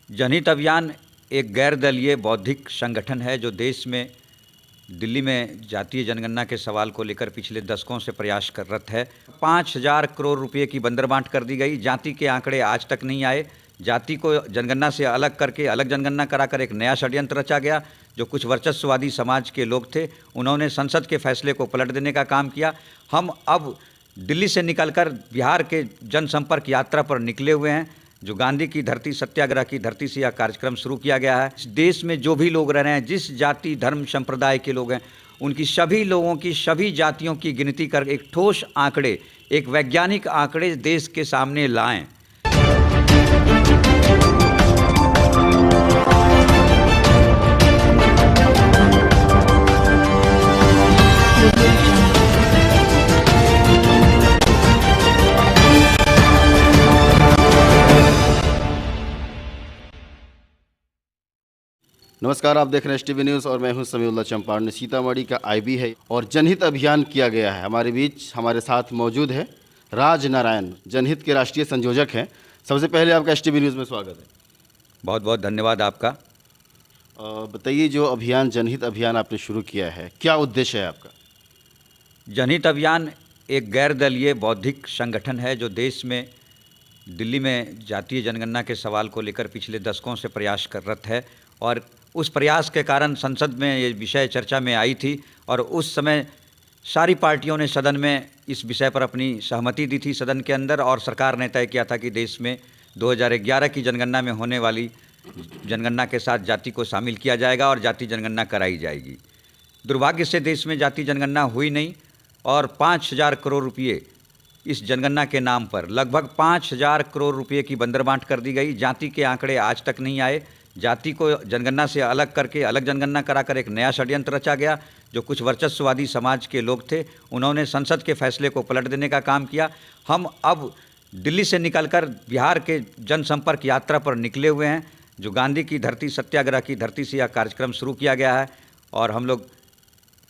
जनहित अभियान एक गैर दलीय बौद्धिक संगठन है जो देश में दिल्ली में जातीय जनगणना के सवाल को लेकर पिछले दशकों से प्रयास कररत है। 5,000 करोड़ रुपए की बंदरबांट कर दी गई। जाति के आंकड़े आज तक नहीं आए। जाति को जनगणना से अलग करके अलग जनगणना कराकर एक नया षड्यंत्र रचा गया। जो कुछ वर्चस्ववादी समाज के लोग थे उन्होंने संसद के फैसले को पलट देने का काम किया। हम अब दिल्ली से निकलकर बिहार के जनसंपर्क यात्रा पर निकले हुए हैं। जो गांधी की धरती, सत्याग्रह की धरती से यह कार्यक्रम शुरू किया गया है। इस देश में जो भी लोग रह रहे हैं, जिस जाति धर्म संप्रदाय के लोग हैं, उनकी सभी लोगों की, सभी जातियों की गिनती कर एक ठोस आंकड़े, एक वैज्ञानिक आंकड़े देश के सामने लाएं। नमस्कार, आप देख रहे हैं एसटीवी न्यूज़ और मैं हूं समीउल्लाह चंपारण। सीतामढ़ी का आईबी है और जनहित अभियान किया गया है। हमारे बीच हमारे साथ मौजूद है राज नारायण, जनहित के राष्ट्रीय संयोजक हैं। सबसे पहले आपका एसटीवी न्यूज़ में स्वागत है। बहुत बहुत धन्यवाद आपका। बताइए, जो अभियान जनहित अभियान आपने शुरू किया है, क्या उद्देश्य है आपका? जनहित अभियान एक गैर दलीय बौद्धिक संगठन है जो देश में दिल्ली में जातीय जनगणना के सवाल को लेकर पिछले दशकों से प्रयास कररत है। और उस प्रयास के कारण संसद में ये विषय चर्चा में आई थी और उस समय सारी पार्टियों ने सदन में इस विषय पर अपनी सहमति दी थी सदन के अंदर। और सरकार ने तय किया था कि देश में 2011 की जनगणना में होने वाली जनगणना के साथ जाति को शामिल किया जाएगा और जाति जनगणना कराई जाएगी। दुर्भाग्य से देश में जाति जनगणना हुई नहीं और 5,000 करोड़ रुपये इस जनगणना के नाम पर, लगभग 5,000 करोड़ रुपये की बंदरबांट कर दी गई। जाति के आंकड़े आज तक नहीं आए। जाति को जनगणना से अलग करके अलग जनगणना कराकर एक नया षड्यंत्र रचा गया। जो कुछ वर्चस्ववादी समाज के लोग थे उन्होंने संसद के फैसले को पलट देने का काम किया। हम अब दिल्ली से निकलकर बिहार के जनसंपर्क यात्रा पर निकले हुए हैं। जो गांधी की धरती, सत्याग्रह की धरती से यह कार्यक्रम शुरू किया गया है और हम लोग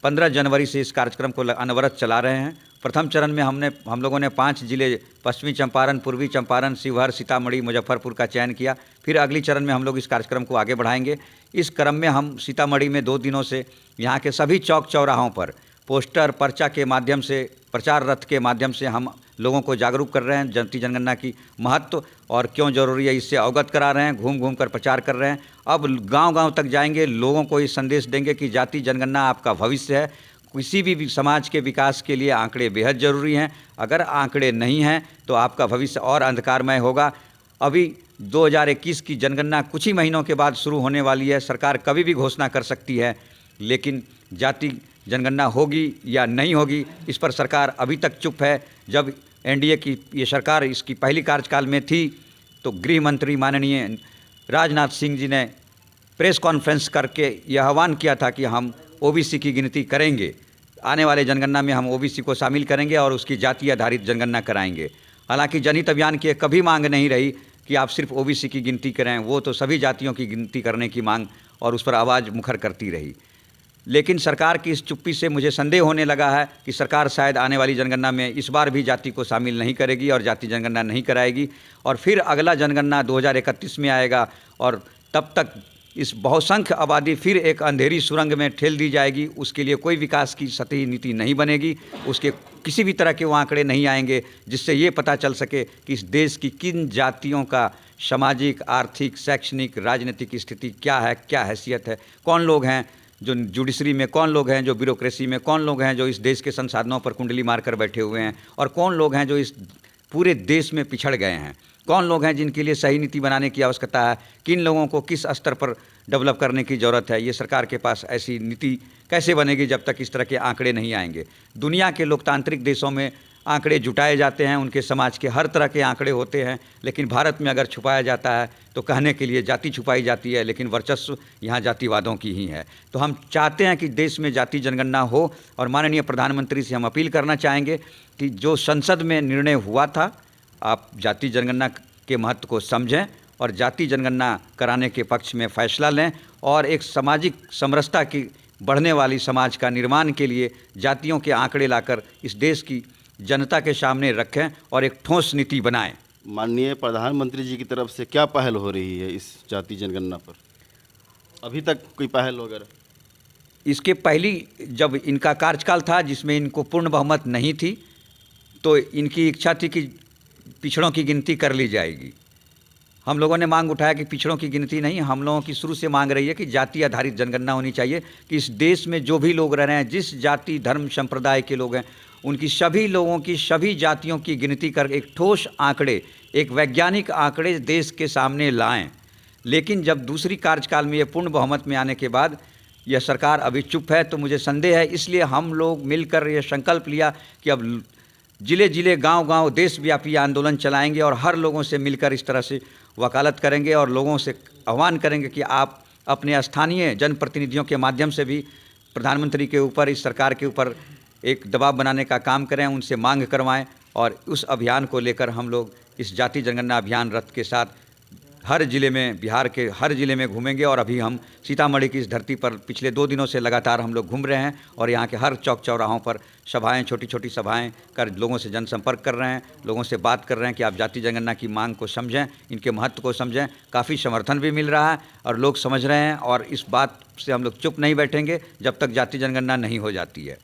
15 जनवरी से इस कार्यक्रम को अनवरत चला रहे हैं। प्रथम चरण में हम लोगों ने 5 जिले, पश्चिमी चंपारण, पूर्वी चंपारण, शिवहर, सीतामढ़ी, मुजफ्फरपुर का चयन किया। फिर अगली चरण में हम लोग इस कार्यक्रम को आगे बढ़ाएंगे। इस क्रम में हम सीतामढ़ी में 2 दिनों से यहाँ के सभी चौक चौराहों पर पोस्टर, पर्चा के माध्यम से, प्रचार रथ के माध्यम से हम लोगों को जागरूक कर रहे हैं। जाति जनगणना की महत्व और क्यों जरूरी है इससे अवगत करा रहे हैं। घूम घूम कर प्रचार कर रहे हैं। अब गांव-गांव तक जाएंगे, लोगों को ये संदेश देंगे कि जाति जनगणना आपका भविष्य है। किसी भी समाज के विकास के लिए आंकड़े बेहद ज़रूरी हैं। अगर आंकड़े नहीं हैं तो आपका भविष्य और अंधकारमय होगा। अभी 2021 की जनगणना कुछ ही महीनों के बाद शुरू होने वाली है। सरकार कभी भी घोषणा कर सकती है, लेकिन जाति जनगणना होगी या नहीं होगी इस पर सरकार अभी तक चुप है। जब एनडीए की ये सरकार इसकी पहली कार्यकाल में थी तो गृह मंत्री माननीय राजनाथ सिंह जी ने प्रेस कॉन्फ्रेंस करके यह आह्वान किया था कि हम ओबीसी की गिनती करेंगे। आने वाले जनगणना में हम ओबीसी को शामिल करेंगे और उसकी जाति आधारित जनगणना कराएंगे। हालांकि जनहित अभियान की कभी मांग नहीं रही कि आप सिर्फ ओबीसी की गिनती करें। वो तो सभी जातियों की गिनती करने की मांग और उस पर आवाज़ मुखर करती रही। लेकिन सरकार की इस चुप्पी से मुझे संदेह होने लगा है कि सरकार शायद आने वाली जनगणना में इस बार भी जाति को शामिल नहीं करेगी और जाति जनगणना नहीं कराएगी। और फिर अगला जनगणना 2031 में आएगा और तब तक इस बहुसंख्य आबादी फिर एक अंधेरी सुरंग में ठेल दी जाएगी। उसके लिए कोई विकास की सतही नीति नहीं बनेगी। उसके किसी भी तरह के वो आंकड़े नहीं आएंगे जिससे ये पता चल सके कि इस देश की किन जातियों का सामाजिक, आर्थिक, शैक्षणिक, राजनीतिक स्थिति क्या है, क्या हैसियत है, कौन लोग हैं जो जुडिशरी में, कौन लोग हैं जो ब्यूरोक्रेसी में, कौन लोग हैं जो इस देश के संसाधनों पर कुंडली मारकर बैठे हुए हैं और कौन लोग हैं जो इस पूरे देश में पिछड़ गए हैं। कौन लोग हैं जिनके लिए सही नीति बनाने की आवश्यकता है, किन लोगों को किस स्तर पर डेवलप करने की ज़रूरत है। ये सरकार के पास ऐसी नीति कैसे बनेगी जब तक इस तरह के आंकड़े नहीं आएंगे। दुनिया के लोकतांत्रिक देशों में आंकड़े जुटाए जाते हैं, उनके समाज के हर तरह के आंकड़े होते हैं, लेकिन भारत में अगर छुपाया जाता है तो कहने के लिए जाति छुपाई जाती है, लेकिन वर्चस्व यहाँ जातिवादों की ही है। तो हम चाहते हैं कि देश में जाति जनगणना हो और माननीय प्रधानमंत्री से हम अपील करना चाहेंगे कि जो संसद में निर्णय हुआ था, आप जाति जनगणना के महत्व को समझें और जाति जनगणना कराने के पक्ष में फैसला लें और एक सामाजिक समरसता की बढ़ने वाली समाज का निर्माण के लिए जातियों के आंकड़े लाकर इस देश की जनता के सामने रखें और एक ठोस नीति बनाएं। माननीय प्रधानमंत्री जी की तरफ से क्या पहल हो रही है इस जाति जनगणना पर? अभी तक कोई पहल वगैरह? इसके पहली जब इनका कार्यकाल था जिसमें इनको पूर्ण बहुमत नहीं थी, तो इनकी इच्छा थी कि पिछड़ों की गिनती कर ली जाएगी। हम लोगों ने मांग उठाया कि पिछड़ों की गिनती नहीं, हम लोगों की शुरू से मांग रही है कि जाति आधारित जनगणना होनी चाहिए, कि इस देश में जो भी लोग रह रहे हैं, जिस जाति धर्म संप्रदाय के लोग हैं, उनकी सभी लोगों की सभी जातियों की गिनती कर एक ठोस आंकड़े, एक वैज्ञानिक आंकड़े देश के सामने लाएं। लेकिन जब दूसरी कार्यकाल में ये पूर्ण बहुमत में आने के बाद यह सरकार अभी चुप है, तो मुझे संदेह है। इसलिए हम लोग मिलकर ये संकल्प लिया कि अब जिले जिले गांव-गांव देशव्यापी आंदोलन चलाएंगे और हर लोगों से मिलकर इस तरह से वकालत करेंगे और लोगों से आह्वान करेंगे कि आप अपने स्थानीय जनप्रतिनिधियों के माध्यम से भी प्रधानमंत्री के ऊपर, इस सरकार के ऊपर एक दबाव बनाने का काम करें, उनसे मांग करवाएं। और उस अभियान को लेकर हम लोग इस जाति जनगणना अभियान रथ के साथ हर ज़िले में, बिहार के हर ज़िले में घूमेंगे। और अभी हम सीतामढ़ी की इस धरती पर पिछले 2 दिनों से लगातार हम लोग घूम रहे हैं और यहाँ के हर चौक चौराहों पर सभाएं, छोटी छोटी सभाएं कर लोगों से जनसंपर्क कर रहे हैं, लोगों से बात कर रहे हैं कि आप जाति जनगणना की मांग को समझें, इनके महत्व को समझें। काफ़ी समर्थन भी मिल रहा है और लोग समझ रहे हैं, और इस बात से हम लोग चुप नहीं बैठेंगे जब तक जाति जनगणना नहीं हो जाती है।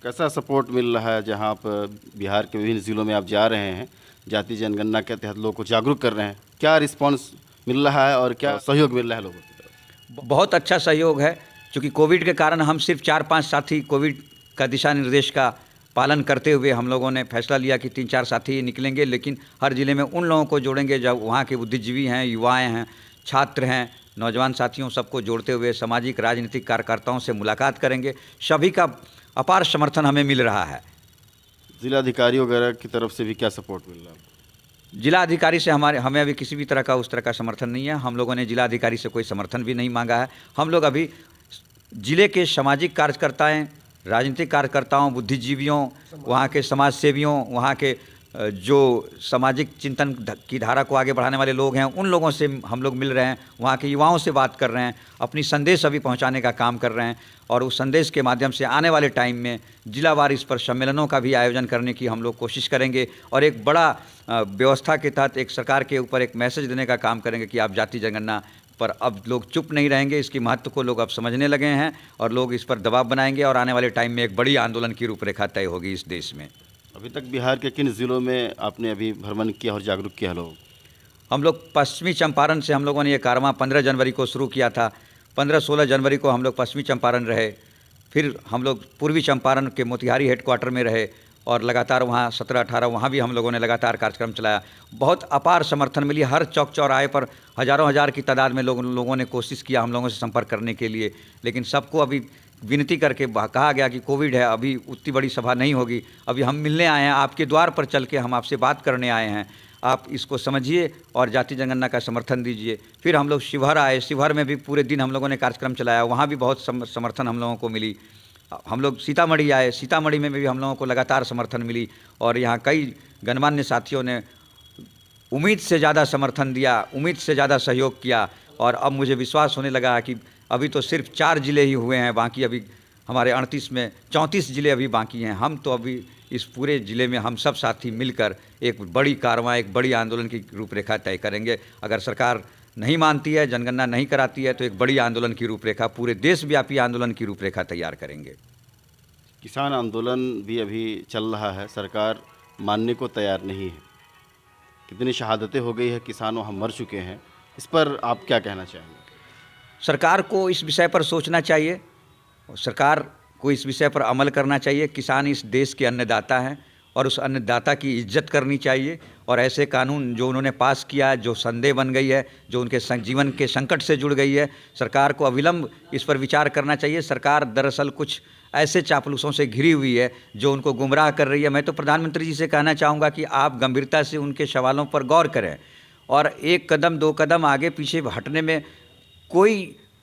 कैसा सपोर्ट मिल रहा है जहाँ पर बिहार के विभिन्न ज़िलों में आप जा रहे हैं, जाति जनगणना के तहत लोगों को जागरूक कर रहे हैं? क्या रिस्पांस मिल रहा है और क्या सहयोग मिल रहा है लोगों की तरफ? बहुत अच्छा सहयोग है, क्योंकि कोविड के कारण हम सिर्फ 4-5 साथी कोविड का दिशा निर्देश का पालन करते हुए हम लोगों ने फैसला लिया कि 3-4 साथी निकलेंगे, लेकिन हर ज़िले में उन लोगों को जोड़ेंगे जब वहाँ के बुद्धिजीवी हैं, युवाएँ हैं, छात्र हैं, नौजवान साथियों, सबको जोड़ते हुए सामाजिक राजनीतिक कार्यकर्ताओं से मुलाकात करेंगे। सभी का अपार समर्थन हमें मिल रहा है। जिलाधिकारी वगैरह की तरफ से भी क्या सपोर्ट मिल रहा है? जिला अधिकारी से हमें अभी किसी भी तरह का उस तरह का समर्थन नहीं है। हम लोगों ने जिला अधिकारी से कोई समर्थन भी नहीं मांगा है। हम लोग अभी जिले के सामाजिक कार्यकर्ताएं, राजनीतिक कार्यकर्ताओं, बुद्धिजीवियों, वहाँ के समाज सेवियों, वहाँ के जो सामाजिक चिंतन की धारा को आगे बढ़ाने वाले लोग हैं, उन लोगों से हम लोग मिल रहे हैं, वहाँ के युवाओं से बात कर रहे हैं, अपनी संदेश अभी पहुँचाने का काम कर रहे हैं। और उस संदेश के माध्यम से आने वाले टाइम में जिलावार इस पर सम्मेलनों का भी आयोजन करने की हम लोग कोशिश करेंगे और एक बड़ा व्यवस्था के तहत एक सरकार के ऊपर एक मैसेज देने का काम करेंगे कि आप जाति जनगणना पर अब लोग चुप नहीं रहेंगे। इसकी महत्व को लोग अब समझने लगे हैं और लोग इस पर दबाव बनाएंगे और आने वाले टाइम में एक बड़ी आंदोलन की रूपरेखा तय होगी इस देश में। अभी तक बिहार के किन ज़िलों में आपने अभी भ्रमण किया और जागरूक किया लोग? हम लोग पश्चिमी चंपारण से हम लोगों ने ये कारवां 15 जनवरी को शुरू किया था। 15-16 जनवरी को हम लोग पश्चिमी चंपारण रहे, फिर हम लोग पूर्वी चंपारण के मोतिहारी हेडक्वार्टर में रहे और लगातार वहाँ 17-18 वहाँ भी हम लोगों ने लगातार कार्यक्रम चलाया। बहुत अपार समर्थन मिली। हर चौक चौराहे पर हज़ारों हज़ार की तादाद में लोगों ने कोशिश किया हम लोगों से संपर्क करने के लिए, लेकिन सबको अभी विनती करके कहा गया कि कोविड है, अभी उतनी बड़ी सभा नहीं होगी। अभी हम मिलने आए हैं, आपके द्वार पर चल के हम आपसे बात करने आए हैं, आप इसको समझिए और जाति जनगणना का समर्थन दीजिए। फिर हम लोग शिवहर आए, शिवहर में भी पूरे दिन हम लोगों ने कार्यक्रम चलाया, वहाँ भी बहुत समर्थन हम लोगों को मिली। हम लोग सीतामढ़ी आए, सीतामढ़ी में भी हम लोगों को लगातार समर्थन मिली और यहाँ कई गणमान्य साथियों ने उम्मीद से ज़्यादा समर्थन दिया, उम्मीद से ज़्यादा सहयोग किया। और अब मुझे विश्वास होने लगा कि अभी तो सिर्फ 4 ज़िले ही हुए हैं, बाकी अभी हमारे 38 में 34 ज़िले अभी बाकी हैं। हम तो अभी इस पूरे ज़िले में हम सब साथी मिलकर एक बड़ी कार्रवाई, एक बड़ी आंदोलन की रूपरेखा तय करेंगे। अगर सरकार नहीं मानती है, जनगणना नहीं कराती है, तो एक बड़ी आंदोलन की रूपरेखा, पूरे देशव्यापी आंदोलन की रूपरेखा तैयार करेंगे। किसान आंदोलन भी अभी चल रहा है, सरकार मानने को तैयार नहीं है। कितनी शहादतें हो गई है, किसान वहाँ मर चुके हैं, इस पर आप क्या कहना चाहेंगे? सरकार को इस विषय पर सोचना चाहिए, सरकार को इस विषय पर अमल करना चाहिए। किसान इस देश के अन्नदाता हैं और उस अन्नदाता की इज्जत करनी चाहिए। और ऐसे कानून जो उन्होंने पास किया, जो संदेह बन गई है, जो उनके जीवन के संकट से जुड़ गई है, सरकार को अविलंब इस पर विचार करना चाहिए। सरकार दरअसल कुछ ऐसे चापलूसों से घिरी हुई है जो उनको गुमराह कर रही है। मैं तो प्रधानमंत्री जी से कहना चाहूँगा कि आप गंभीरता से उनके सवालों पर गौर करें और 1 कदम 2 कदम आगे पीछे हटने में कोई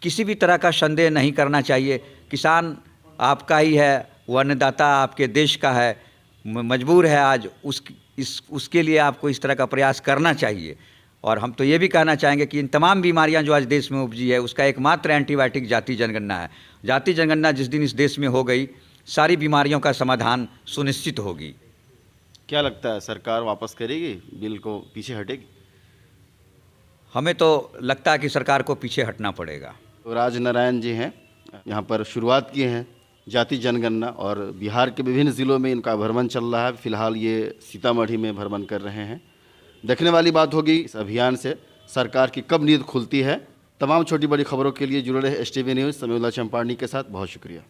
किसी भी तरह का संदेह नहीं करना चाहिए। किसान आपका ही है, वो अन्नदाता आपके देश का है, मजबूर है आज, उसके लिए आपको इस तरह का प्रयास करना चाहिए। और हम तो ये भी कहना चाहेंगे कि इन तमाम बीमारियां जो आज देश में उपजी है, उसका एकमात्र एंटीबायोटिक जाति जनगणना है। जाति जनगणना जिस दिन इस देश में हो गई, सारी बीमारियों का समाधान सुनिश्चित होगी। क्या लगता है, सरकार वापस करेगी, बिल को पीछे हटेगी? हमें तो लगता है कि सरकार को पीछे हटना पड़ेगा। तो राजनारायण जी हैं, यहाँ पर शुरुआत किए हैं जाति जनगणना, और बिहार के विभिन्न ज़िलों में इनका भ्रमण चल रहा है। फिलहाल ये सीतामढ़ी में भ्रमण कर रहे हैं। देखने वाली बात होगी इस अभियान से सरकार की कब नींद खुलती है। तमाम छोटी बड़ी खबरों के लिए जुड़े रहे STV न्यूज़ समीउल्लाह चंपारनी के साथ। बहुत शुक्रिया।